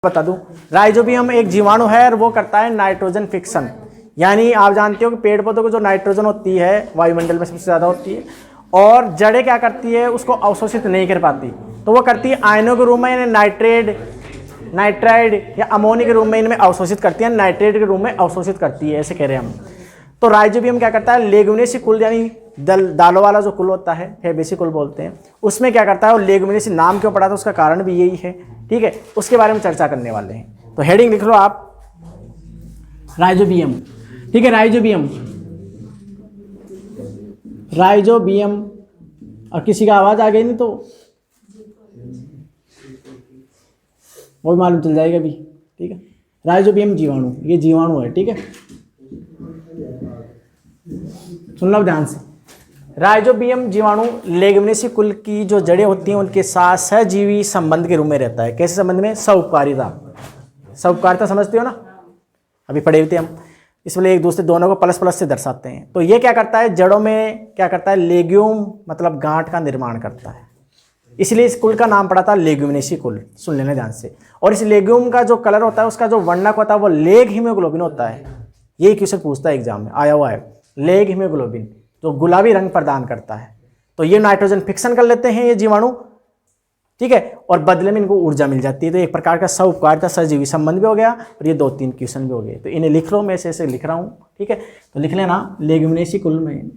बता दूं, राइजोबियम एक जीवाणु है और वो करता है नाइट्रोजन फिक्सन। यानी आप जानते हो कि पेड़ पौधों को जो नाइट्रोजन होती है वायुमंडल में सबसे ज़्यादा होती है, और जड़ें क्या करती है उसको अवशोषित नहीं कर पाती, तो वो करती है आयनों के रूप में, यानी नाइट्राइड या अमोनिया के रूप में इनमें अवशोषित करती है, नाइट्रेट के रूप में अवशोषित करती है, ऐसे कह रहे हैं हम। तो राइजोबियम क्या करता है, लेगुमिनेसी कुल यानी दालों वाला जो कुल होता है, फैबेसी कुल बोलते हैं, उसमें क्या करता है, वो लेगुमिनेसी नाम क्यों पड़ा था उसका कारण भी यही है। ठीक है, उसके बारे में चर्चा करने वाले हैं। तो हेडिंग लिख लो आप, राइजोबियम। ठीक है, राइजोबियम। और किसी का आवाज आ गई नहीं तो वो भी मालूम चल जाएगा भी। ठीक है, राइजोबियम जीवाणु, ये जीवाणु है। ठीक है, सुन लो ध्यान से। राइजोबियम जीवाणु लेगुमिनेसी कुल की जो जड़ें होती हैं उनके साथ सहजीवी संबंध के रूप में रहता है। कैसे संबंध में? सह-उपकारिता समझते हो ना, अभी पढ़े हुए थे हम। इसलिए एक दूसरे दोनों को प्लस प्लस से दर्शाते हैं। तो ये क्या करता है, जड़ों में क्या करता है, लेग्यूम मतलब गांठ का निर्माण करता है, इसलिए इस कुल का नाम पड़ा था लेग्यूमिनेसी कुल। सुन लेना ध्यान से। और इस लेग्यूम का जो कलर होता है, उसका जो वर्णक होता है वो लेग हीमोग्लोबिन होता है। यही क्वेश्चन पूछता है एग्जाम में, आया हुआ है, लेग हीमोग्लोबिन जो गुलाबी रंग प्रदान करता है। तो ये नाइट्रोजन फिक्सन कर लेते हैं ये जीवाणु। ठीक है, और बदले में इनको ऊर्जा मिल जाती है। तो एक प्रकार का सह-उपकारिता सहजीवी संबंध भी हो गया, और ये 2-3 क्वेश्चन भी हो गए। तो इन्हें लिख लो, मैं ऐसे लिख रहा हूँ। ठीक है, तो लिख लेना लेगुमिनेसी कुल में।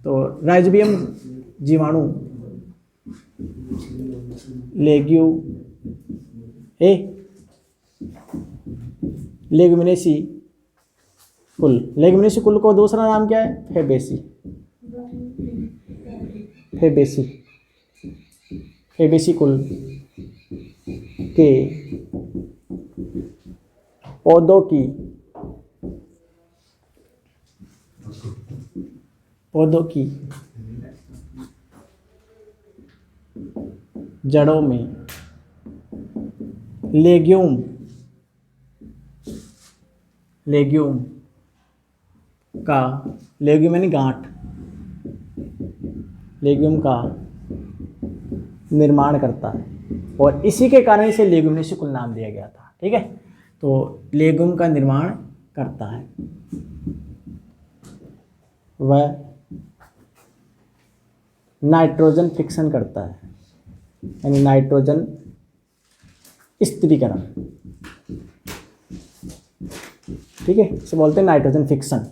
तो राइजोबियम जीवाणु लेगुमिनेसी कुल को दूसरा नाम क्या है, फैबेसी कुल के पौधों की जड़ों में लेग्यूम यानी गांठ, लेग्यूम का निर्माण करता है, और इसी के कारण इसे लेगुमिनेसी कुल नाम दिया गया था। ठीक है, तो लेग्यूम का निर्माण करता है, वह नाइट्रोजन फिक्सन करता है, यानी नाइट्रोजन स्थिरीकरण। ठीक है, इसे बोलते हैं नाइट्रोजन फिक्सन।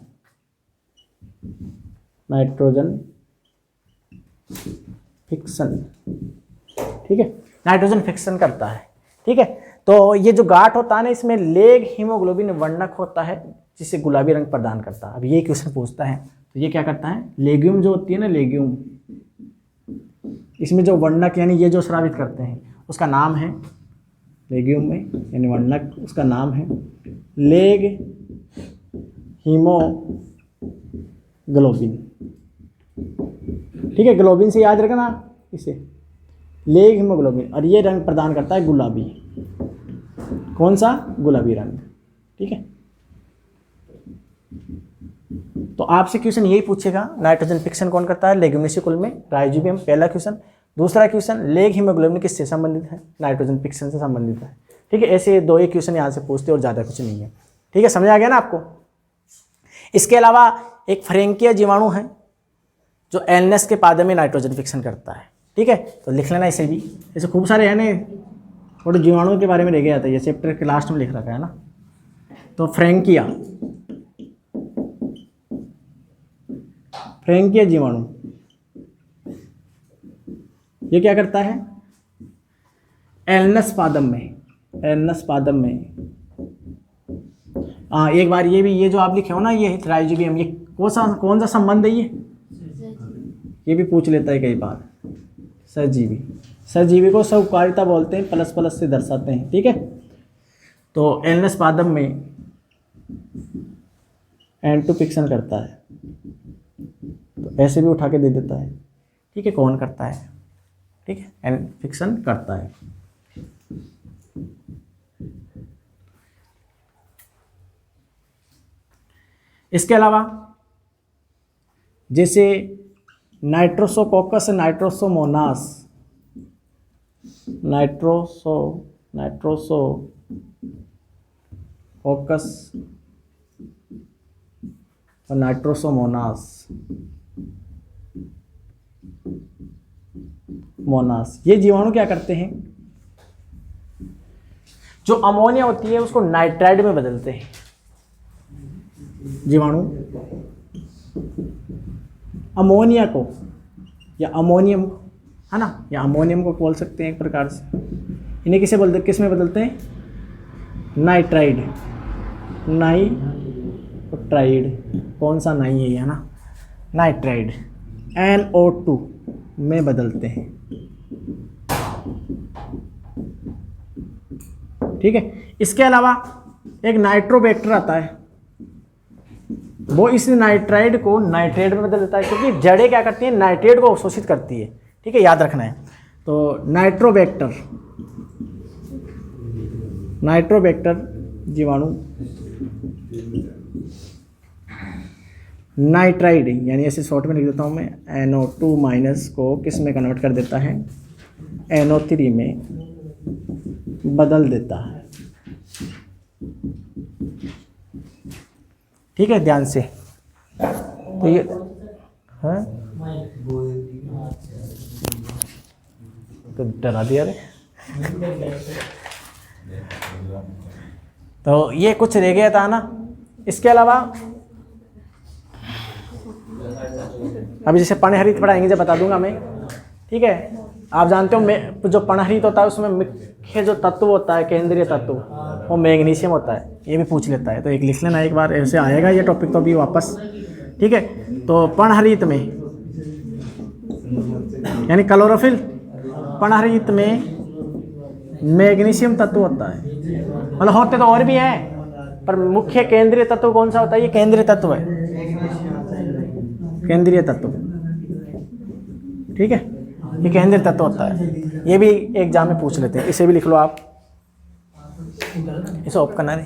ठीक है, नाइट्रोजन फिक्सन करता है। ठीक है, तो ये जो गांठ होता है ना, इसमें लेग हीमोग्लोबिन वर्णक होता है, जिसे गुलाबी रंग प्रदान करता है। अब ये क्वेश्चन पूछता है, तो ये क्या करता है, लेग्यूम जो होती है ना, लेग्यूम, इसमें जो वर्णक यानी ये जो स्रावित करते हैं उसका नाम है लेग्यूम में, यानी वर्णक उसका नाम है लेग हीमोग्लोबिन। ठीक है, ग्लोबिन से याद रखना इसे, लेग हीमोग्लोबिन, और ये रंग प्रदान करता है गुलाबी। कौन सा? गुलाबी रंग। ठीक है, तो आपसे क्वेश्चन यही पूछेगा, नाइट्रोजन फिक्सन कौन करता है लेगुमिनेसी कुल में, राइजोबियम, पहला क्वेश्चन। दूसरा क्वेश्चन, लेग हीमोग्लोबिन किससे संबंधित है, नाइट्रोजन फिक्सन से संबंधित है। ठीक है, ऐसे 2 ही क्वेश्चन यहाँ से पूछते और ज़्यादा कुछ नहीं है। ठीक है, समझ आ गया ना आपको। इसके अलावा एक फ्रेंकिया जीवाणु है जो एलनेस के पादे में नाइट्रोजन फिक्सन करता है। ठीक है, तो लिख लेना इसे भी। ऐसे खूब सारे है ना, थोड़े जीवाणुओं के बारे में रह गया था, ये चैप्टर के लास्ट में लिख रखा है ना। तो फ्रेंकिया जीवाणु ये क्या करता है, एलनस पादम में एक बार ये जो आप लिखे हो ना, ये राइजोबियम, ये कौन सा संबंध है, ये भी पूछ लेता है कई बार। सहजीवी को सह-उपकारिता बोलते हैं, प्लस प्लस से दर्शाते हैं। ठीक है, तो एलनस पादम में N2 फिक्सन करता है, तो ऐसे भी उठा के दे देता है। ठीक है, कौन करता है? ठीक है, N फिक्सन करता है। इसके अलावा जैसे नाइट्रोसोकोकस नाइट्रोसोमोनास, नाइट्रोसोकोकस ऑकस और नाइट्रोसोमोनास ये जीवाणु क्या करते हैं, जो अमोनिया होती है उसको नाइट्राइड में बदलते हैं। जीवाणु अमोनिया को या अमोनियम, है ना, या अमोनियम को बोल सकते हैं एक प्रकार से, इन्हें किस में बदलते हैं, नाइट्राइड। कौन सा नहीं है, है ना, नाइट्राइड NO2 में बदलते हैं। ठीक है। इसके अलावा एक नाइट्रोबैक्टर आता है, वो इस नाइट्राइड को नाइट्रेट में बदल देता है, क्योंकि जड़ें क्या करती हैं, नाइट्रेट को अवशोषित करती है। ठीक है, याद रखना है। तो नाइट्रोबैक्टर जीवाणु नाइट्राइड, यानी ऐसे शॉर्ट में लिख देता हूँ मैं, NO2 माइनस को किस में कन्वर्ट कर देता है, NO3 में बदल देता है। ठीक है, ध्यान से। तो ये है, तो डरा दिया रे। तो ये कुछ रह गया था ना। इसके अलावा अभी जैसे पर्णहरित पढ़ाएंगे, जब बता दूंगा मैं। ठीक है, आप जानते हो जो पर्णहरित होता है उसमें मुख्य जो तत्व होता है, केंद्रीय तत्व, वो मैग्नीशियम होता है। ये भी पूछ लेता है, तो एक लिख लेना एक बार, ऐसे आएगा ये टॉपिक तो अभी वापस। ठीक है, तो पर्णहरित में यानी क्लोरोफिल, पर्णहरित में मैग्नीशियम तत्व होता है। मतलब होते तो और भी हैं, पर मुख्य केंद्रीय तत्व कौन सा होता है, ये केंद्रीय तत्व है, केंद्रीय तत्व। ठीक है, ये केंद्रीय तत्व होता है। ये भी एग्जाम में पूछ लेते हैं, इसे भी लिख लो आप, इसे ऑफ करना नहीं।